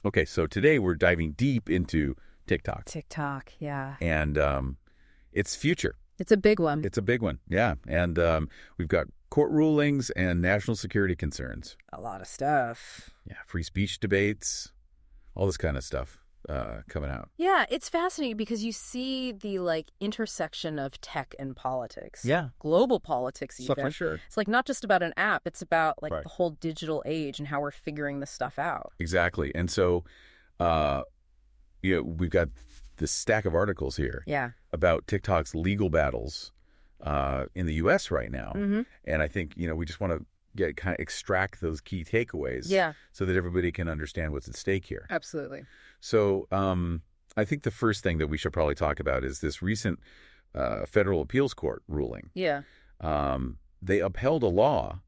Okay, so today we're diving deep into TikTok. TikTok, yeah. And its future. It's a big one. It's a big one, yeah. And we've got court rulings and national security concerns. A lot of stuff. Yeah, free speech debates, all this kind of stuff coming out. Yeah, it's fascinating because you see the intersection of tech and politics. Yeah. Global politics even. So for sure. It's not just about an app, it's about Right. the whole digital age and how we're figuring this stuff out. Exactly. And so we've got this stack of articles here Yeah. about TikTok's legal battles in the U.S. right now. Mm-hmm. And I think, we just want to extract those key takeaways Yeah. so that everybody can understand what's at stake here. Absolutely. So I think the first thing that we should probably talk about is this recent federal appeals court ruling. Yeah. They upheld a law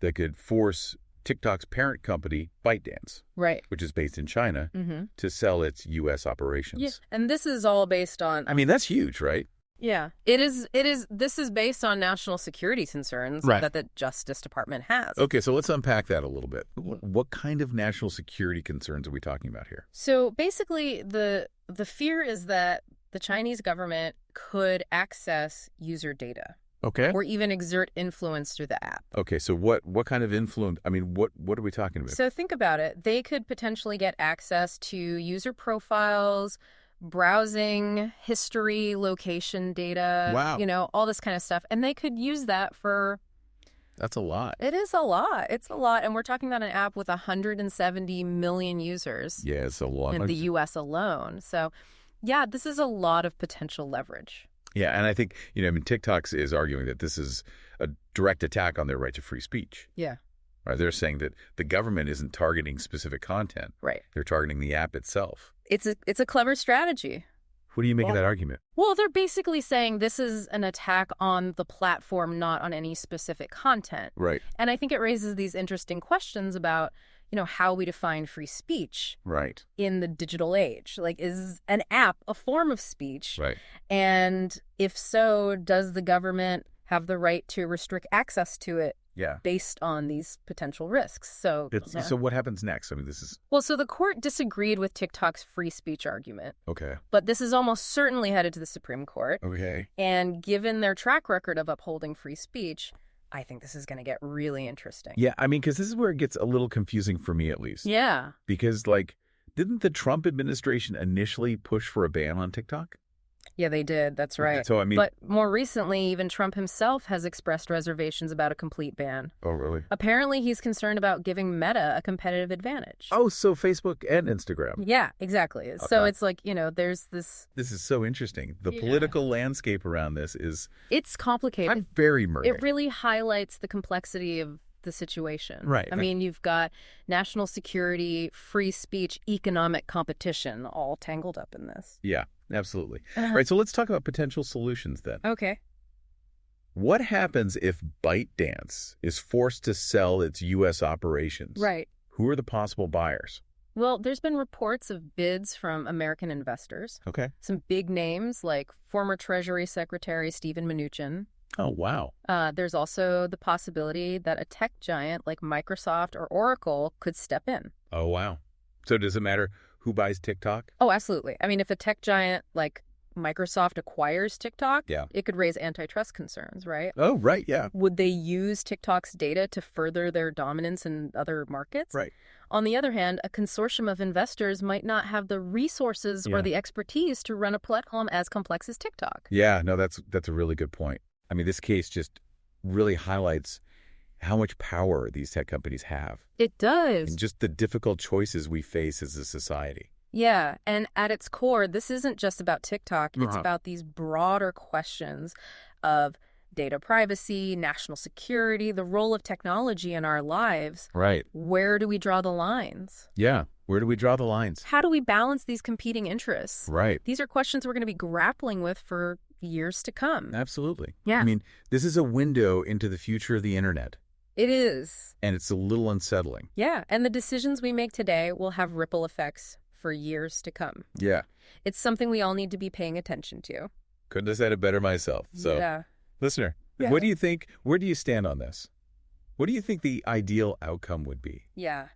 that could force TikTok's parent company, ByteDance, Right. which is based in China, Mm-hmm. to sell its U.S. operations. Yeah. And this is all based on I mean, that's huge, right? Yeah, it is. This is based on national security concerns Right. that the Justice Department has. Okay, so let's unpack that a little bit. What kind of national security concerns are we talking about here? So basically, the fear is that the Chinese government could access user data Okay. or even exert influence through the app. Okay, so what kind of influence? I mean, what are we talking about? So think about it. They could potentially get access to user profiles, browsing history, location data, Wow. all this kind of stuff. And they could use that for... That's a lot. It is a lot. It's a lot. And we're talking about an app with 170 million users Yeah, it's a lot. in the U.S. alone. So, yeah, this is a lot of potential leverage. Yeah, and I think, TikTok is arguing that this is a direct attack on their right to free speech. Yeah. Right? They're saying that the government isn't targeting specific content. Right. They're targeting the app itself. It's a clever strategy. What do you make of that argument? Well, they're basically saying this is an attack on the platform, not on any specific content. Right. And I think it raises these interesting questions about, how we define free speech Right. in the digital age. Is an app a form of speech? Right. And if so, does the government have the right to restrict access to it Yeah. based on these potential risks? So, So what happens next? I mean, this is... Well, so the court disagreed with TikTok's free speech argument, Okay. but this is almost certainly headed to the Supreme Court. Okay. And given their track record of upholding free speech, I think this is going to get really interesting. Yeah, I mean, because this is where it gets a little confusing for me, at least. Yeah. Because, didn't the Trump administration initially push for a ban on TikTok? Yeah, they did. That's right. So, I mean... But more recently, even Trump himself has expressed reservations about a complete ban. Oh, really? Apparently, he's concerned about giving Meta a competitive advantage. Oh, so Facebook and Instagram. Yeah, exactly. So Okay. it's there's this... This is so interesting. The Yeah. political landscape around this is... It's complicated. I'm very murky. It really highlights the complexity of the situation. Right. I mean, you've got national security, free speech, economic competition all tangled up in this. Yeah, absolutely. Right, so let's talk about potential solutions then. Okay. What happens if ByteDance is forced to sell its U.S. operations? Right. Who are the possible buyers? Well, there's been reports of bids from American investors. Okay. Some big names like former Treasury Secretary Steven Mnuchin. Oh, wow. There's also the possibility that a tech giant like Microsoft or Oracle could step in. Oh, wow. So does it matter who buys TikTok? Oh, absolutely. I mean, if a tech giant like Microsoft acquires TikTok, Yeah. it could raise antitrust concerns, right? Oh, right, yeah. Would they use TikTok's data to further their dominance in other markets? Right. On the other hand, a consortium of investors might not have the resources Yeah. or the expertise to run a platform as complex as TikTok. Yeah, no, that's a really good point. I mean, this case just really highlights how much power these tech companies have It does. and just the difficult choices we face as a society. Yeah, and at its core, this isn't just about TikTok. It's Uh-huh. about these broader questions of data privacy, national security, the role of technology in our lives. Right. Where do we draw the lines? Yeah. Where do we draw the lines? How do we balance these competing interests? Right. These are questions we're going to be grappling with for years to come. Absolutely. Yeah. I mean, this is a window into the future of the internet, It is. and it's a little unsettling. Yeah, and the decisions we make today will have ripple effects for years to come. Yeah. It's something we all need to be paying attention to. Couldn't have said it better myself. So, Yeah. listener, Yeah. what do you think? Where do you stand on this? What do you think the ideal outcome would be? Yeah.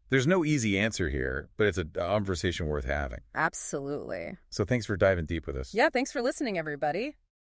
There's no easy answer here, but it's a conversation worth having. Absolutely. So thanks for diving deep with us. Yeah, thanks for listening, everybody.